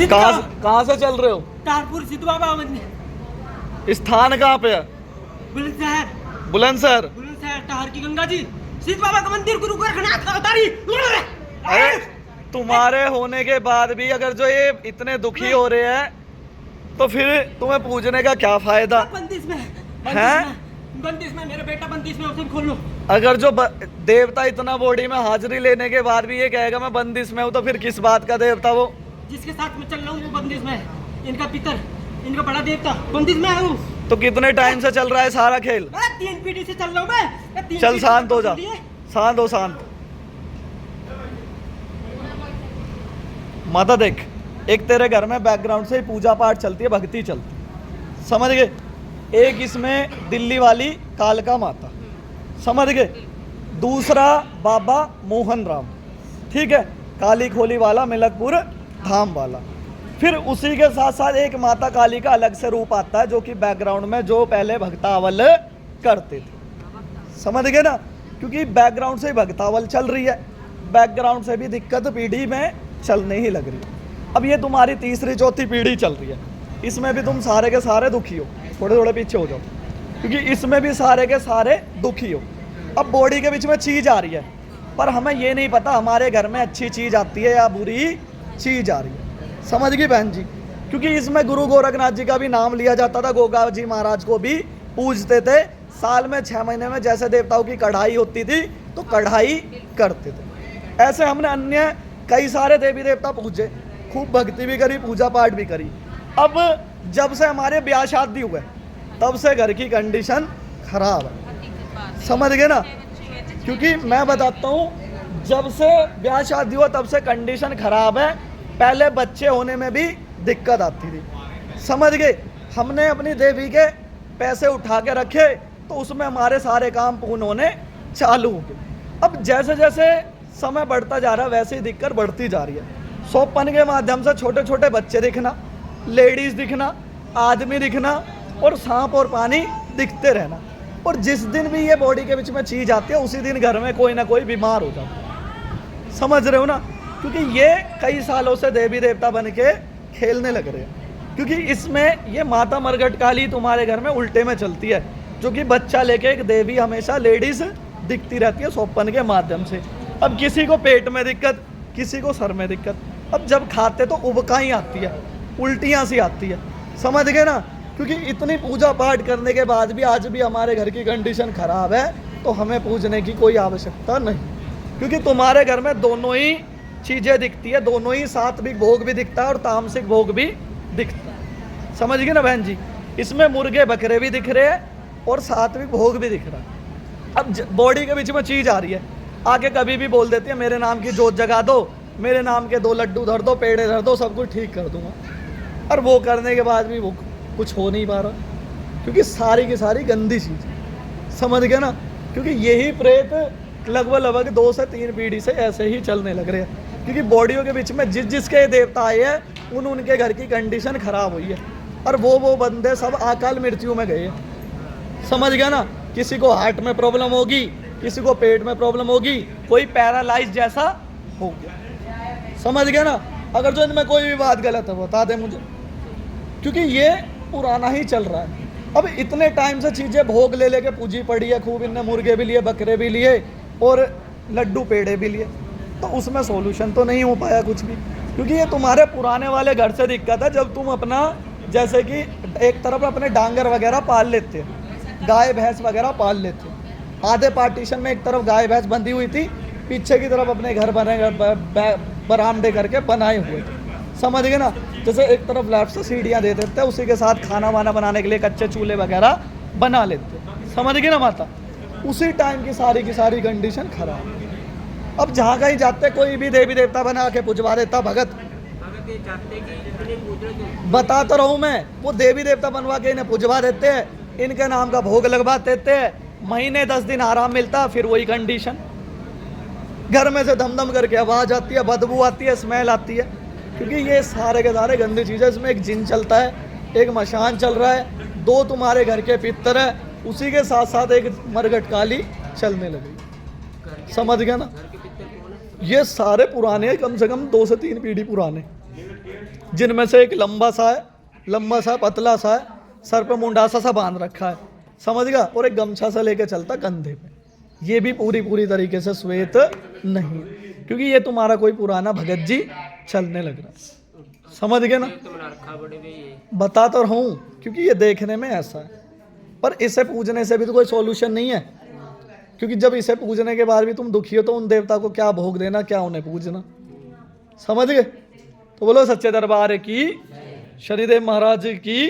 कहाँ से चल रहे हो? तारपुर सिद्ध बाबा मंदिर। स्थान कहाँ पे है? बुलंदशहर। बुलंदशहर। बुलंदशहर टहर की गंगा जी, सिद्ध बाबा का मंदिर, गुरु गोरखनाथ का अवतारी। अरे तुम्हारे होने के बाद भी अगर जो ये इतने दुखी हो रहे हैं तो फिर तुम्हें पूजने का क्या फायदा? बंदिश में हैं? बंदिश में मेरा बेटा बंदिश में, उसे खोल लो। अगर जो देवता इतना बॉडी में हाजिरी लेने के बाद भी ये कहेगा मैं बंदिश में हूँ, तो फिर किस बात का देवता वो? जिसके साथ में चल रहा हूँ वो बंदिश में है। इनका पितर, इनका बड़ा देवता बंदिश में है। तो कितने टाइम से चल रहा है सारा खेल? 3 पीढ़ी से चल रहा हूँ मैं। चल शांत हो जा, शांत हो, शांत। माता देख, एक तेरे घर में बैकग्राउंड से पूजा पाठ चलती है, भक्ति चलती है, समझ गए? एक इसमें दिल्ली वाली कालका माता, समझ गए? दूसरा बाबा मोहन राम, ठीक है, काली खोली वाला, मिलकपुर धाम वाला। फिर उसी के साथ साथ एक माता काली का अलग से रूप आता है जो कि बैकग्राउंड में जो पहले भक्तावल करते थे, समझ गए ना? क्योंकि बैकग्राउंड से ही भक्तावल चल रही है, बैकग्राउंड से भी दिक्कत पीढ़ी में चलने ही लग रही है। अब ये तुम्हारी तीसरी चौथी पीढ़ी चल रही है, इसमें भी तुम सारे के सारे दुखी हो। थोड़े थोड़े पीछे हो जाओ, क्योंकि इसमें भी सारे के सारे दुखी हो। अब बॉडी के बीच में चीज़ आ रही है, पर हमें ये नहीं पता हमारे घर में अच्छी चीज़ आती है या बुरी चीज़ आ रही है, समझ गई बहन जी? क्योंकि इसमें गुरु गोरखनाथ जी का भी नाम लिया जाता था, गोगा जी महाराज को भी पूजते थे। साल में 6 महीने में जैसे देवताओं की कढ़ाई होती थी तो कढ़ाई करते थे। ऐसे हमने अन्य कई सारे देवी देवता पूजे, खूब भक्ति भी करी, पूजा पाठ भी करी। अब जब से हमारे ब्याह शादी हुए तब से घर की कंडीशन खराब है, समझ गए ना? क्योंकि मैं बताता हूँ, जब से ब्याह शादी हुआ तब से कंडीशन खराब है। पहले बच्चे होने में भी दिक्कत आती थी, समझ गए? हमने अपनी देवी के पैसे उठा के रखे तो उसमें हमारे सारे काम पूर्ण होने चालू हो गए। अब जैसे जैसे समय बढ़ता जा रहा है वैसे ही दिक्कत बढ़ती जा रही है। सोपन के माध्यम से छोटे छोटे बच्चे दिखना, लेडीज दिखना, आदमी दिखना और सांप और पानी दिखते रहना। और जिस दिन भी ये बॉडी के बीच में चीज आती है उसी दिन घर में कोई ना कोई बीमार हो जाता है, समझ रहे हो ना? क्योंकि ये कई सालों से देवी देवता बन के खेलने लग रहे हैं। क्योंकि इसमें ये माता मरघट काली तुम्हारे घर में उल्टे में चलती है, जो कि बच्चा लेके एक देवी हमेशा लेडीज दिखती रहती है सोपन के माध्यम से। अब किसी को पेट में दिक्कत, किसी को सर में दिक्कत। अब जब खाते तो उबकाई आती है, उल्टियाँ सी आती है, समझ गए ना? क्योंकि इतनी पूजा पाठ करने के बाद भी आज भी हमारे घर की कंडीशन खराब है, तो हमें पूजने की कोई आवश्यकता नहीं। क्योंकि तुम्हारे घर में दोनों ही चीज़ें दिखती है, दोनों ही, सात्विक भोग भी दिखता है और तामसिक भोग भी दिखता है, समझ गए ना बहन जी? इसमें मुर्गे बकरे भी दिख रहे हैं और सात्विक भोग भी दिख रहा है। अब बॉडी के बीच में चीज़ आ रही है, आके कभी भी बोल देती है मेरे नाम की जोत जगा दो, मेरे नाम के 2 लड्डू धर दो, पेड़े धर दो, सब कुछ ठीक कर दूंगा। और वो करने के बाद भी वो कुछ हो नहीं पा रहा, क्योंकि सारी की सारी गंदी चीज़, समझ गए ना? क्योंकि यही प्रेत लगभग 2 से 3 पीढ़ी से ऐसे ही चलने लग रहे हैं। क्योंकि बॉडियों के बीच में जिसके देवता आए हैं उनके घर की कंडीशन खराब हुई है, और वो बंदे सब अकाल मृत्यु में गए हैं, समझ गया ना? किसी को हार्ट में प्रॉब्लम होगी, किसी को पेट में प्रॉब्लम होगी, कोई पैरालाइज जैसा हो गया, समझ गया ना? अगर जो इनमें कोई भी बात गलत है बता दे मुझे, क्योंकि ये पुराना ही चल रहा है। अब इतने टाइम से चीज़ें भोग ले लेके पूजी पड़ी है, खूब इनने मुर्गे भी लिए, बकरे भी लिए और लड्डू पेड़े भी लिए, तो उसमें सॉल्यूशन तो नहीं हो पाया कुछ भी। क्योंकि ये तुम्हारे पुराने वाले घर से दिक्कत है। जब तुम अपना, जैसे कि एक तरफ अपने डांगर वगैरह पाल लेते, गाय भैंस वगैरह पाल लेते, आधे पार्टीशन में एक तरफ गाय भैंस बंधी हुई थी, पीछे की तरफ अपने घर बने बरामदे करके बनाए हुए थे, समझ गए ना? जैसे एक तरफ लेफ्ट से सीढ़ियाँ दे देते हैं, उसी के साथ खाना वाना बनाने के लिए कच्चे चूल्हे वगैरह बना लेते, समझ गए ना माता? उसी टाइम की सारी कंडीशन खराब। अब जहाँ कहीं जाते कोई भी देवी देवता बना के पुजवा देता, भगत बता तो रहूँ मैं, वो देवी देवता बनवा के इन्हें पुजवा देते हैं, इनके नाम का भोग लगवा देते हैं, महीने 10 दिन आराम मिलता, फिर वही कंडीशन, घर में से धम करके आवाज़ आती है, बदबू आती है, स्मेल आती है। क्योंकि ये सारे के सारे गंदी चीज़ें, इसमें एक जिन चलता है, एक मशान चल रहा है, 2 तुम्हारे घर के पितर है, उसी के साथ साथ एक मरघट काली चलने लगी, समझ गया ना? ये सारे पुराने, कम से कम 2 से 3 पीढ़ी पुराने, जिनमें से एक लंबा सा है, लंबा सा पतला सा है, सर पे मुंडासा सा बांध रखा है, समझ गया, और एक गमछा सा लेके चलता कंधे पे। ये भी पूरी तरीके से श्वेत नहीं है, क्योंकि ये तुम्हारा कोई पुराना भगत जी चलने लग रहा है, समझ गए ना। बता तो रहा हूँ, क्योंकि ये देखने में ऐसा है, पर इसे पूजने से भी तो कोई सॉल्यूशन नहीं है, क्योंकि जब इसे पूजने के बाद भी तुम दुखी हो तो उन देवता को क्या भोग देना, क्या उन्हें पूजना, समझ गए। तो बोलो सच्चे दरबार की, शनिदेव महाराज की।